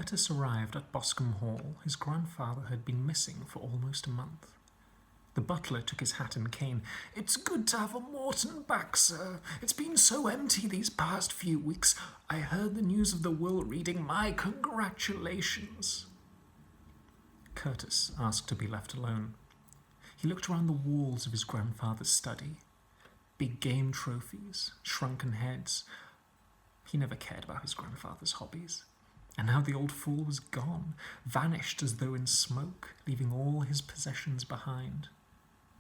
Curtis arrived at Boscombe Hall, his grandfather had been missing for almost a month. The butler took his hat and cane. "It's good to have a Morton back, sir. It's been so empty these past few weeks. I heard the news of the will reading. My congratulations." Curtis asked to be left alone. He looked around the walls of his grandfather's study. Big game trophies, shrunken heads. He never cared about his grandfather's hobbies. And now the old fool was gone, vanished as though in smoke, leaving all his possessions behind.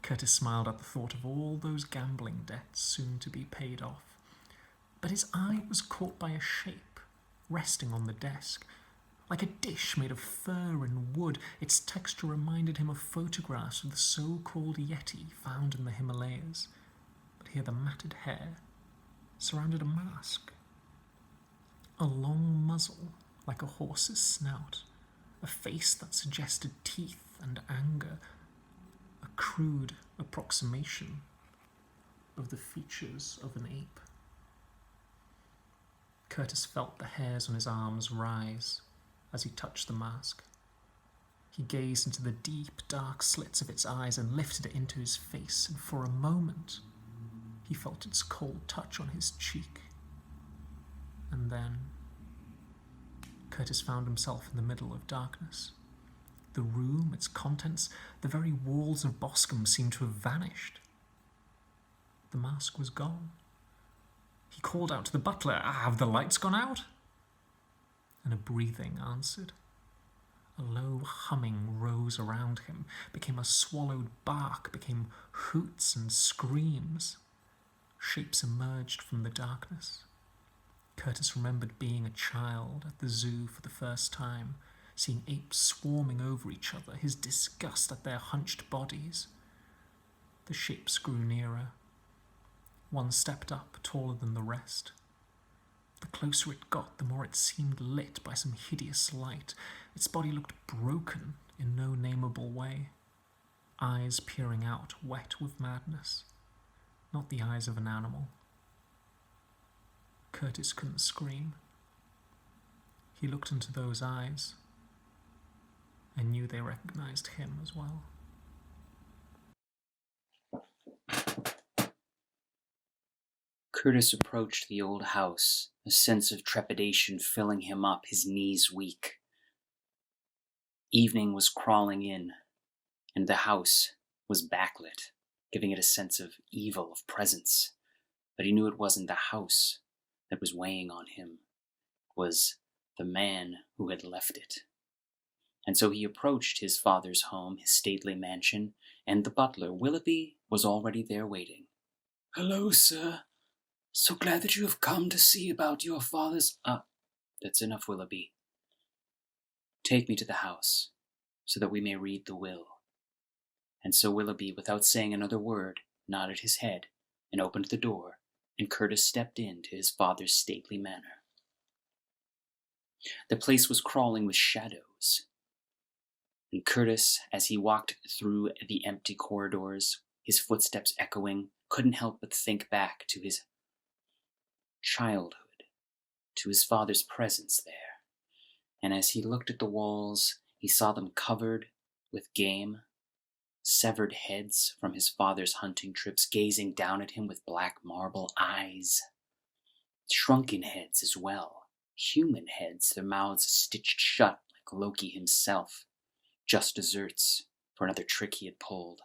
Curtis smiled at the thought of all those gambling debts soon to be paid off. But his eye was caught by a shape, resting on the desk. Like a dish made of fur and wood, its texture reminded him of photographs of the so-called Yeti found in the Himalayas. But here the matted hair surrounded a mask. A long muzzle, like a horse's snout, a face that suggested teeth and anger, a crude approximation of the features of an ape. Curtis felt the hairs on his arms rise as he touched the mask. He gazed into the deep, dark slits of its eyes and lifted it into his face, and for a moment he felt its cold touch on his cheek. And then Curtis found himself in the middle of darkness. The room, its contents, the very walls of Boscombe seemed to have vanished. The mask was gone. He called out to the butler, "Have the lights gone out?" And a breathing answered. A low humming rose around him, became a swallowed bark, became hoots and screams. Shapes emerged from the darkness. Curtis remembered being a child at the zoo for the first time, seeing apes swarming over each other, his disgust at their hunched bodies. The shapes grew nearer. One stepped up, taller than the rest. The closer it got, the more it seemed lit by some hideous light. Its body looked broken in no nameable way. Eyes peering out, wet with madness. Not the eyes of an animal. Curtis couldn't scream. He looked into those eyes and knew they recognized him as well. Curtis approached the old house, a sense of trepidation filling him up, his knees weak. Evening was crawling in, and the house was backlit, giving it a sense of evil, of presence. But he knew it wasn't the house that was weighing on him. It was the man who had left it. And so he approached his father's home, his stately mansion, and the butler, Willoughby, was already there waiting. "Hello, sir. So glad that you have come to see about your father's—" That's enough, Willoughby. Take me to the house, so that we may read the will." And so Willoughby, without saying another word, nodded his head and opened the door, and Curtis stepped into his father's stately manor. The place was crawling with shadows, and Curtis, as he walked through the empty corridors, his footsteps echoing, couldn't help but think back to his childhood, to his father's presence there. And as he looked at the walls, he saw them covered with game, severed heads from his father's hunting trips gazing down at him with black marble eyes. Shrunken heads as well, human heads, their mouths stitched shut like Loki himself, just desserts for another trick he had pulled.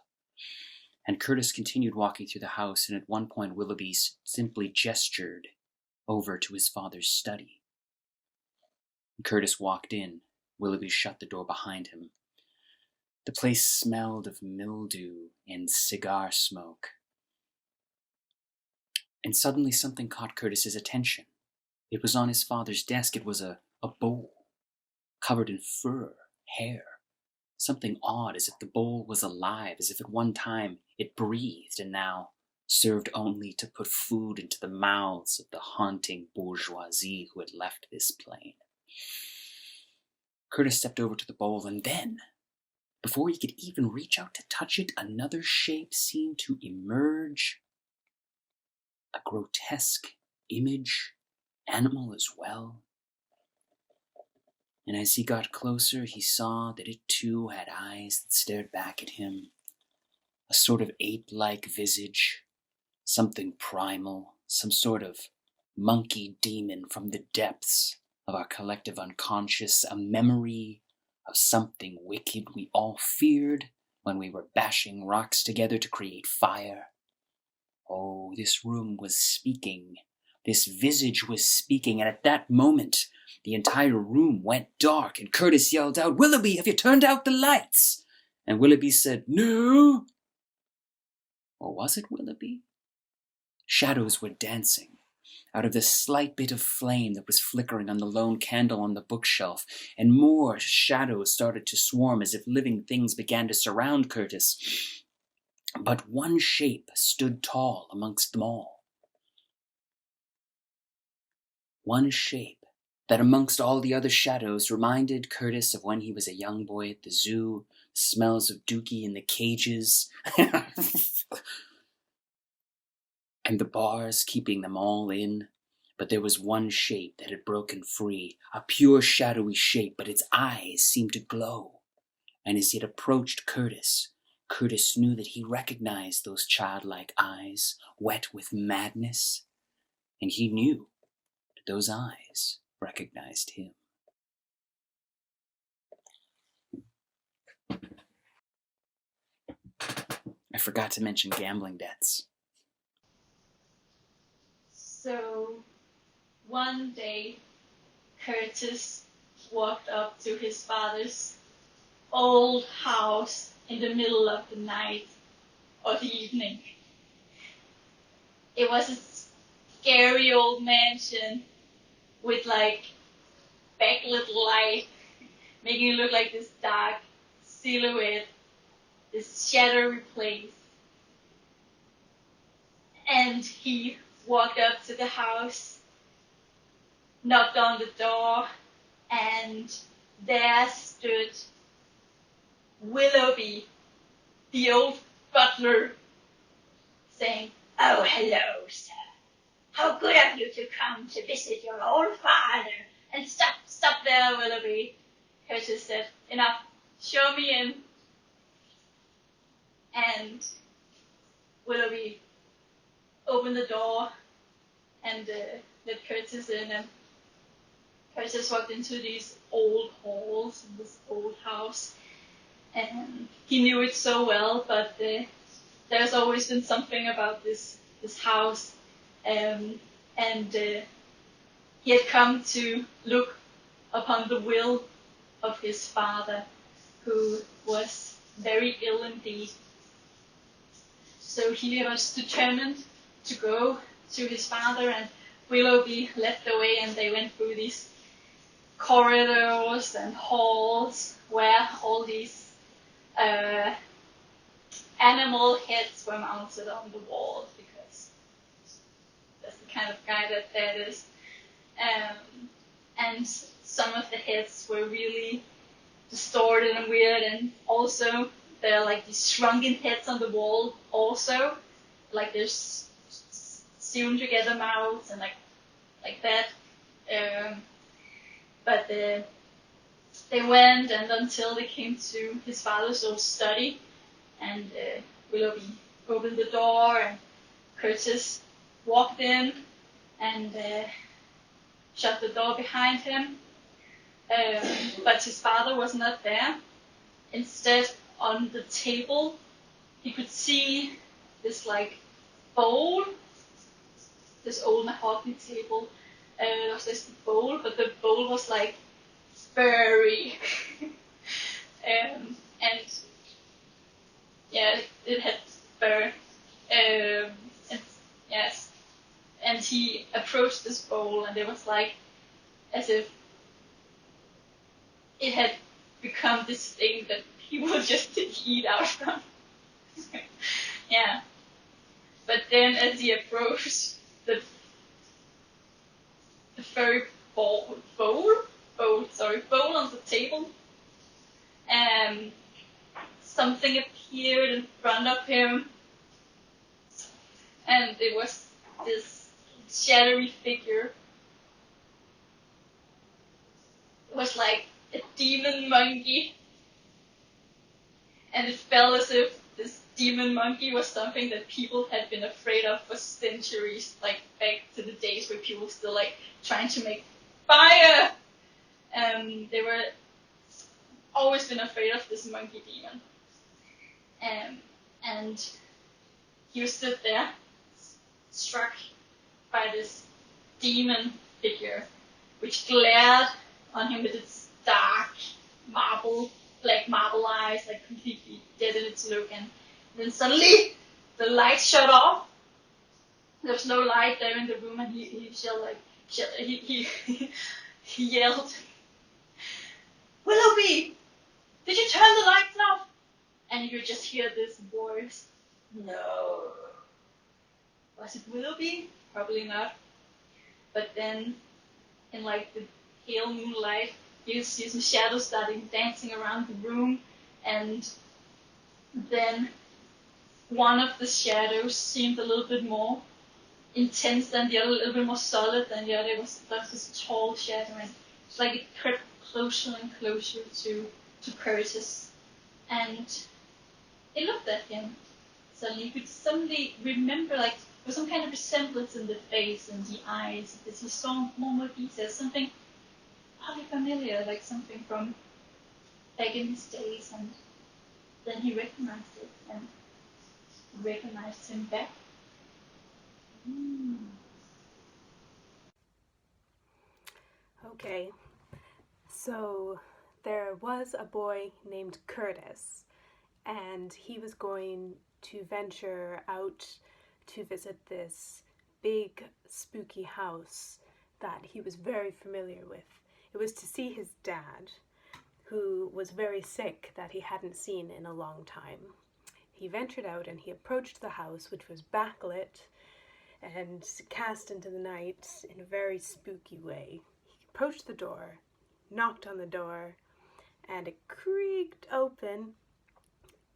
And Curtis continued walking through the house, and at one point Willoughby simply gestured over to his father's study. Curtis walked in. Willoughby shut the door behind him. The place smelled of mildew and cigar smoke. And suddenly something caught Curtis's attention. It was on his father's desk. It was a bowl, covered in fur, hair. Something odd, as if the bowl was alive, as if at one time it breathed and now served only to put food into the mouths of the haunting bourgeoisie who had left this plane. Curtis stepped over to the bowl, and then, before he could even reach out to touch it, another shape seemed to emerge. A grotesque image, animal as well. And as he got closer, he saw that it too had eyes that stared back at him, a sort of ape-like visage, something primal, some sort of monkey demon from the depths of our collective unconscious, a memory of something wicked we all feared when we were bashing rocks together to create fire. Oh, this room was speaking. This visage was speaking, and at that moment, the entire room went dark, and Curtis yelled out, "Willoughby, have you turned out the lights?" And Willoughby said, "No." Or was it Willoughby? Shadows were dancing. Out of the slight bit of flame that was flickering on the lone candle on the bookshelf, and more shadows started to swarm as if living things began to surround Curtis. But one shape stood tall amongst them all. One shape that amongst all the other shadows reminded Curtis of when he was a young boy at the zoo, the smells of Dookie in the cages, and the bars keeping them all in. But there was one shape that had broken free, a pure shadowy shape, but its eyes seemed to glow. And as it approached Curtis, Curtis knew that he recognized those childlike eyes, wet with madness, and he knew that those eyes recognized him. I forgot to mention gambling debts. So one day, Curtis walked up to his father's old house in the middle of the night or the evening. It was a scary old mansion with like backlit light, making it look like this dark silhouette, this shadowy place. And he walked up to the house, knocked on the door, and there stood Willoughby, the old butler, saying, "Oh, hello, sir. How good of you to come to visit your old father." And stop there, Willoughby. Curtis said, "Enough. Show me in." And Willoughby opened the door and let Curtis in. And Curtis walked into these old halls in this old house. And he knew it so well, but there's always been something about this house. And he had come to look upon the will of his father, who was very ill indeed. So he was determined to go to his father, and Willoughby led the way, and they went through these corridors and halls where all these animal heads were mounted on the walls, because that's the kind of guy that is. And some of the heads were really distorted and weird, and also there are like these shrunken heads on the wall also, like there's sewn together mouths and like that. But they went, and until they came to his father's old study, and Willoughby opened the door, and Curtis walked in and shut the door behind him. But his father was not there. Instead, on the table, he could see this like bowl, this old mahogany table. There was this bowl, but the bowl was like furry. And yeah, it had fur. And yes, and he approached this bowl, and it was like as if it had become this thing that people just eat out from. Yeah. But then as he approached the furry bowl on the table, something appeared in front of him, and it was this shadowy figure. It was like a demon monkey. And it felt as if this demon monkey was something that people had been afraid of for centuries, like back to the days where people were still like trying to make fire. They were always been afraid of this monkey demon. And he was stood there, struck by this demon figure, which glared on him with its dark black marble eyes, like completely dead in its look. And then suddenly the lights shut off. There was no light there in the room, and he yelled, "Willoughby, did you turn the lights off?" And you just hear this voice, "No." Was it Willoughby? Probably not. But then, in like the pale moonlight, you see some shadows starting dancing around the room, and then one of the shadows seemed a little bit more intense than the other, a little bit more solid than the other. It was this tall shadow, and it's like it crept closer and closer to Curtis, and it looked at him. Suddenly, you could suddenly remember, like, there was some kind of resemblance in the face and the eyes, because he saw more details, something oddly familiar, like something from back in his days, and then he recognized it, and recognized him back. Okay, so there was a boy named Curtis, and he was going to venture out to visit this big spooky house that he was very familiar with. It was to see his dad, who was very sick that he hadn't seen in a long time. He ventured out and he approached the house, which was backlit and cast into the night in a very spooky way. He approached the door, knocked on the door, and it creaked open,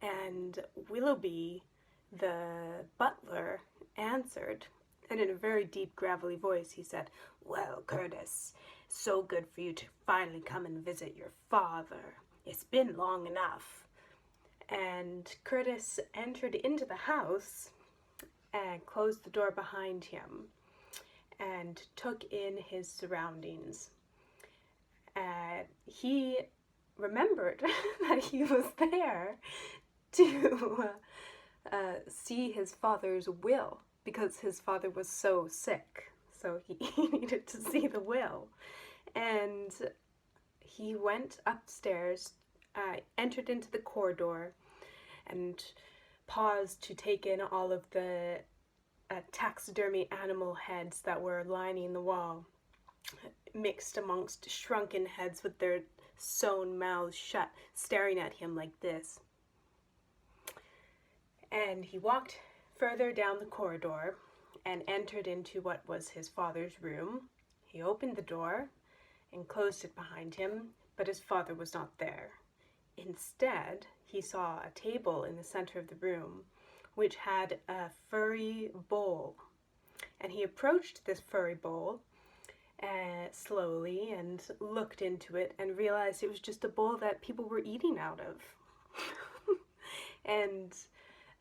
and Willoughby, the butler, answered, and in a very deep, gravelly voice he said, "Well, Curtis, so good for you to finally come and visit your father. It's been long enough." And Curtis entered into the house and closed the door behind him and took in his surroundings. He remembered that he was there to see his father's will, because his father was so sick, so he needed to see the will. And he went upstairs, entered into the corridor, and paused to take in all of the taxidermy animal heads that were lining the wall, mixed amongst shrunken heads with their sewn mouths shut, staring at him like this. And he walked further down the corridor and entered into what was his father's room. He opened the door and closed it behind him, but his father was not there. Instead, he saw a table in the center of the room, which had a furry bowl. And he approached this furry bowl slowly and looked into it and realized it was just a bowl that people were eating out of. And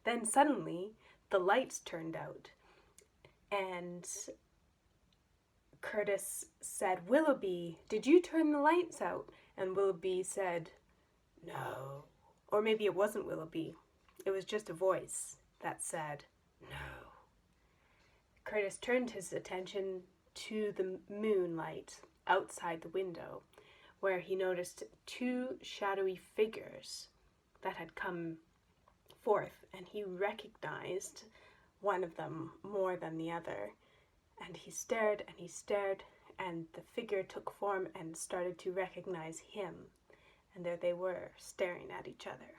then suddenly the lights turned out, and Curtis said, "Willoughby, did you turn the lights out?" And Willoughby said, "No." Or maybe it wasn't Willoughby. It was just a voice that said, "No." Curtis turned his attention to the moonlight outside the window, where he noticed two shadowy figures that had come forth, and he recognized one of them more than the other. And he stared, and the figure took form and started to recognize him. And there they were, staring at each other.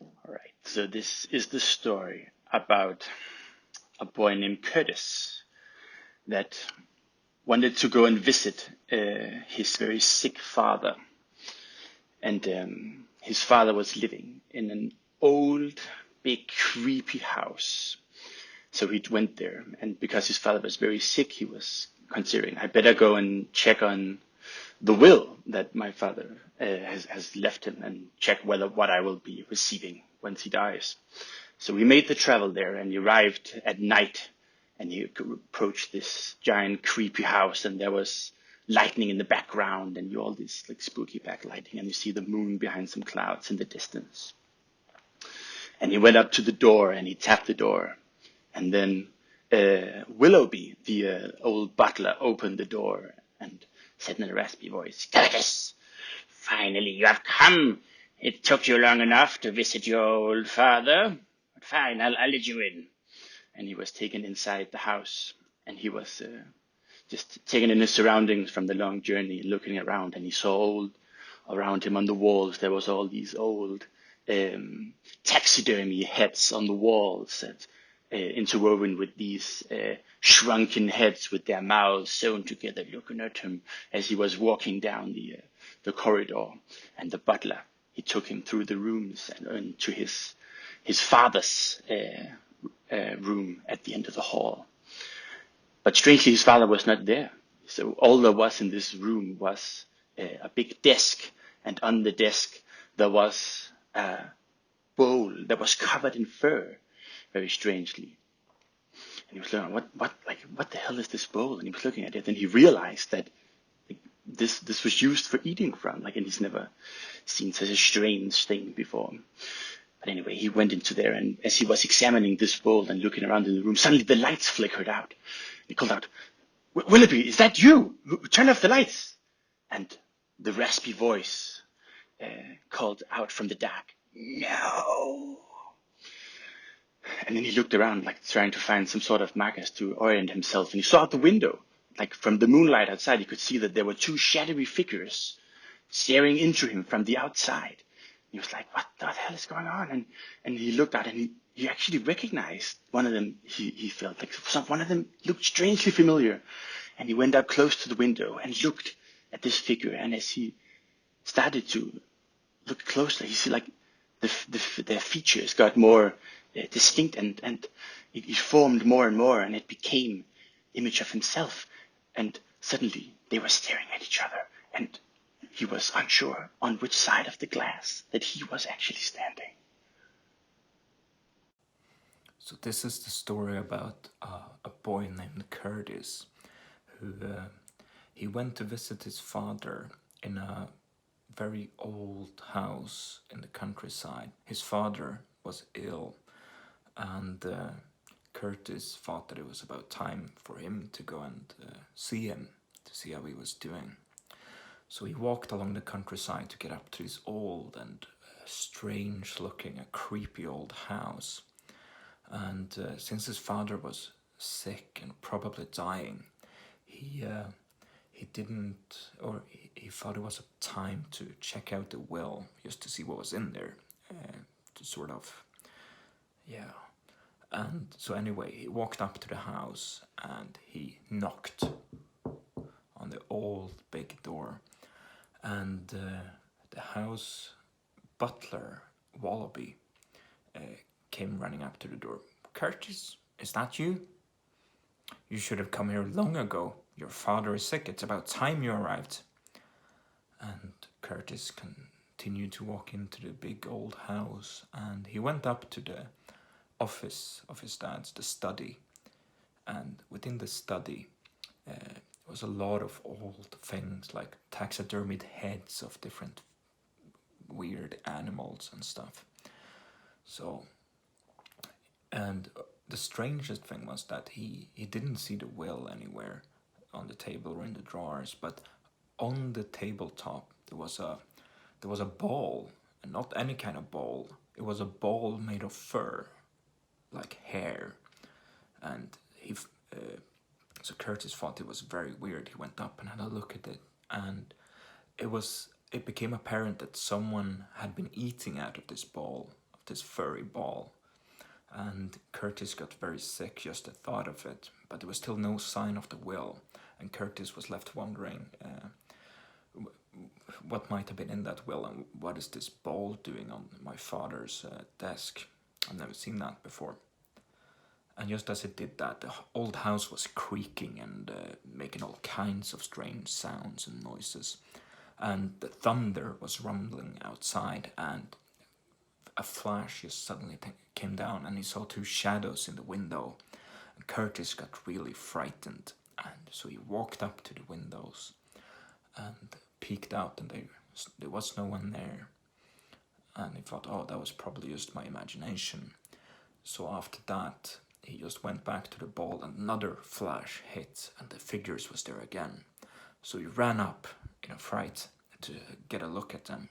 All right, so this is the story about a boy named Curtis that wanted to go and visit his very sick father. And his father was living in an old, big, creepy house. So he went there, and because his father was very sick, he was considering, I better go and check on the will that my father has left him and check what I will be receiving once he dies. So we made the travel there, and he arrived at night, and he approached this giant creepy house, and there was lightning in the background, and all this like spooky backlighting, and you see the moon behind some clouds in the distance. And he went up to the door, and he tapped the door, and then Willoughby, the old butler, opened the door and said in a raspy voice, "Curtis, finally you have come. It took you long enough to visit your old father. But fine, I'll let you in." And he was taken inside the house, and he was just taken in his surroundings from the long journey, looking around, and he saw around him on the walls, there was all these old taxidermy heads on the walls that interwoven with these shrunken heads with their mouths sewn together, looking at him as he was walking down the corridor. And the butler, he took him through the rooms and to his father's room at the end of the hall. But strangely, his father was not there. So all there was in this room was a big desk, and on the desk there was a bowl that was covered in fur, very strangely. And he was looking, what the hell is this bowl? And he was looking at it, and he realized that this was used for eating from, and he's never seen such a strange thing before. But anyway, he went into there, and as he was examining this bowl and looking around in the room, suddenly the lights flickered out. He called out, "Willoughby, is that you? Turn off the lights." And the raspy voice called out from the dark, "No." And then he looked around, trying to find some sort of markers to orient himself. And he saw out the window, from the moonlight outside, he could see that there were two shadowy figures staring into him from the outside. He was like, "What the hell is going on?" And he looked out, and he actually recognized one of them. He felt like one of them looked strangely familiar. And he went up close to the window and looked at this figure. And as he started to look closely, he see their features got more distinct, and it formed more and more, and it became image of himself. And suddenly they were staring at each other, and he was unsure on which side of the glass that he was actually standing. So this is the story about a boy named Curtis, who he went to visit his father in a very old house in the countryside. His father was ill, and Curtis thought that it was about time for him to go and see him, to see how he was doing. So he walked along the countryside to get up to this old and strange-looking, a creepy old house. And since his father was sick and probably dying, he thought it was time to check out the well, just to see what was in there, to sort of, yeah. And so anyway, he walked up to the house and he knocked on the old big door, and the house butler, Willoughby, came running up to the door. "Curtis, is that you? You should have come here long ago. Your father is sick. It's about time you arrived." And Curtis continued to walk into the big old house, and he went up to the office of his dad's, the study. And within the study was a lot of old things, like taxidermied heads of different weird animals and stuff. So, and the strangest thing was that he didn't see the will anywhere on the table or in the drawers, but on the tabletop there was a ball, and not any kind of ball. It was a ball made of fur, like hair, and so Curtis thought it was very weird. He went up and had a look at it, and it became apparent that someone had been eating out of this ball, of this furry ball. And Curtis got very sick just at thought of it, but there was still no sign of the will, and Curtis was left wondering what might have been in that will, and what is this ball doing on my father's desk? I've never seen that before. And just as it did that, the old house was creaking and making all kinds of strange sounds and noises. And the thunder was rumbling outside, and a flash just suddenly came down, and he saw two shadows in the window. And Curtis got really frightened, and so he walked up to the windows and peeked out, and there was no one there. And he thought, oh, that was probably just my imagination. So after that, he just went back to the ball, and another flash hit, and the figures was there again. So he ran up in a fright to get a look at them.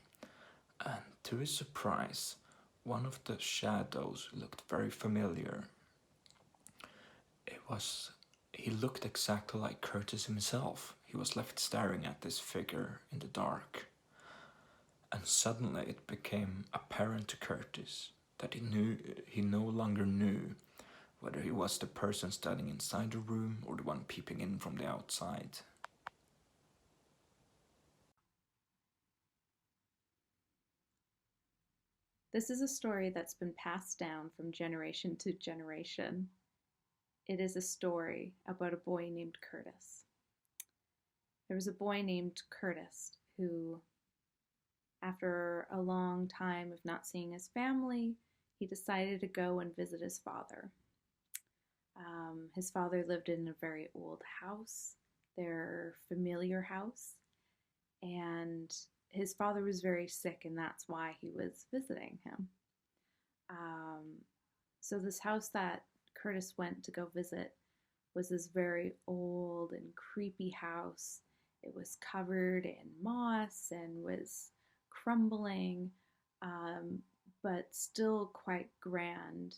And to his surprise, one of the shadows looked very familiar. He looked exactly like Curtis himself. He was left staring at this figure in the dark. And suddenly it became apparent to Curtis that he no longer knew whether he was the person standing inside the room or the one peeping in from the outside. This is a story that's been passed down from generation to generation. It is a story about a boy named Curtis. There was a boy named Curtis who, after a long time of not seeing his family, he decided to go and visit his father. His father lived in a very old house, their familiar house, and his father was very sick, and that's why he was visiting him. So this house that Curtis went to go visit was this very old and creepy house. It was covered in moss and was crumbling, but still quite grand.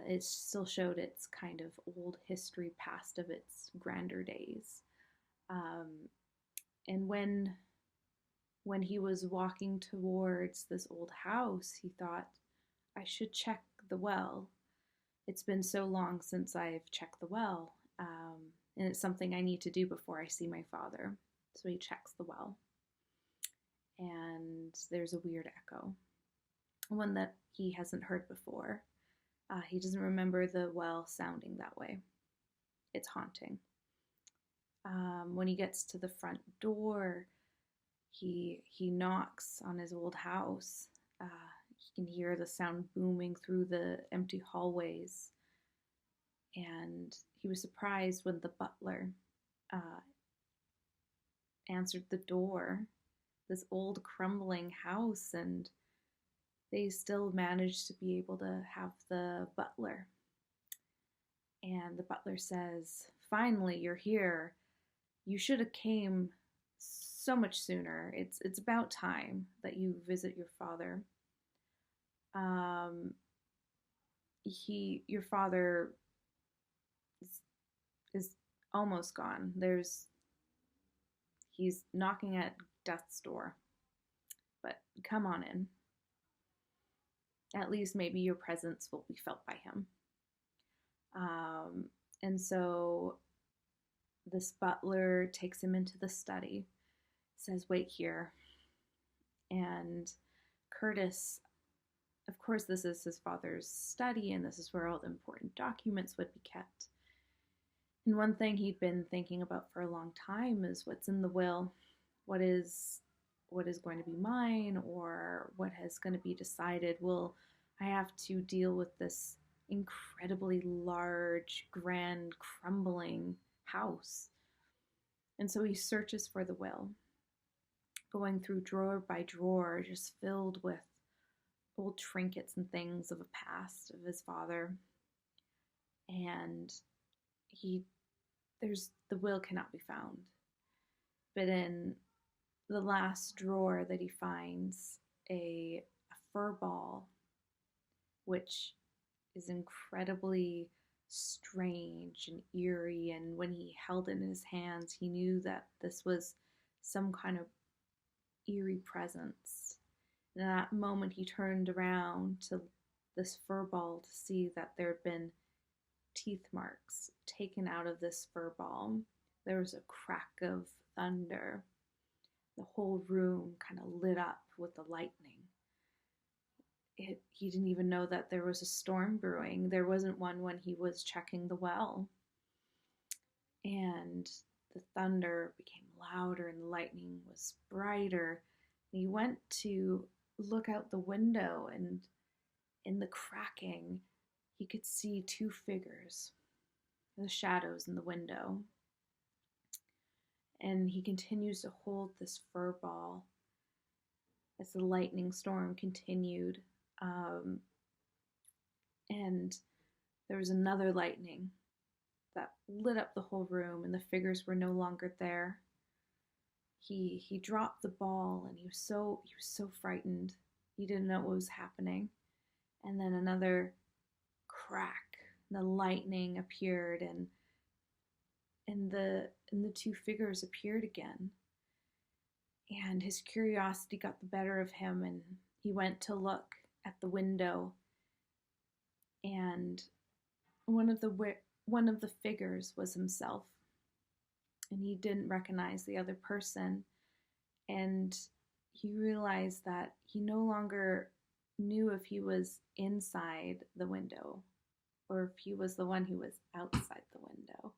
It still showed its kind of old history past of its grander days. And when he was walking towards this old house, he thought, I should check the well. It's been so long since I've checked the well, and it's something I need to do before I see my father. So he checks the well, and there's a weird echo, one that he hasn't heard before. He doesn't remember the well sounding that way. It's haunting. When he gets to the front door, he knocks on his old house. He can hear the sound booming through the empty hallways. And he was surprised when the butler answered the door. This old crumbling house, and they still managed to be able to have the butler. And the butler says, finally, you're here. You should have came so much sooner. It's about time that you visit your father. Your father is almost gone. He's knocking at death's door. But come on in. At least maybe your presence will be felt by him. And so this butler takes him into the study, says, wait here. And Curtis, of course, this is his father's study, and this is where all the important documents would be kept. And one thing he'd been thinking about for a long time is what's in the will, what is going to be mine, or what is going to be decided. Will I have to deal with this incredibly large, grand, crumbling house? And so he searches for the will, going through drawer by drawer, just filled with old trinkets and things of a past of his father. And the will cannot be found. But in the last drawer that he finds, a fur ball, which is incredibly strange and eerie, and when he held it in his hands, he knew that this was some kind of eerie presence. And at that moment, he turned around to this fur ball to see that there had been teeth marks taken out of this fur ball. There was a crack of thunder. The whole room kind of lit up with the lightning. he didn't even know that there was a storm brewing. There wasn't one when he was checking the well. And the thunder became louder and the lightning was brighter. And he went to look out the window, and in the cracking, he could see two figures, the shadows in the window. And he continues to hold this fur ball as the lightning storm continued. And there was another lightning that lit up the whole room, and the figures were no longer there. He dropped the ball, and he was so frightened. He didn't know what was happening. And then another crack, the lightning appeared, and the two figures appeared again. And his curiosity got the better of him, and he went to look at the window, and one of the figures was himself, and he didn't recognize the other person, and he realized that he no longer knew if he was inside the window or if he was the one who was outside the window.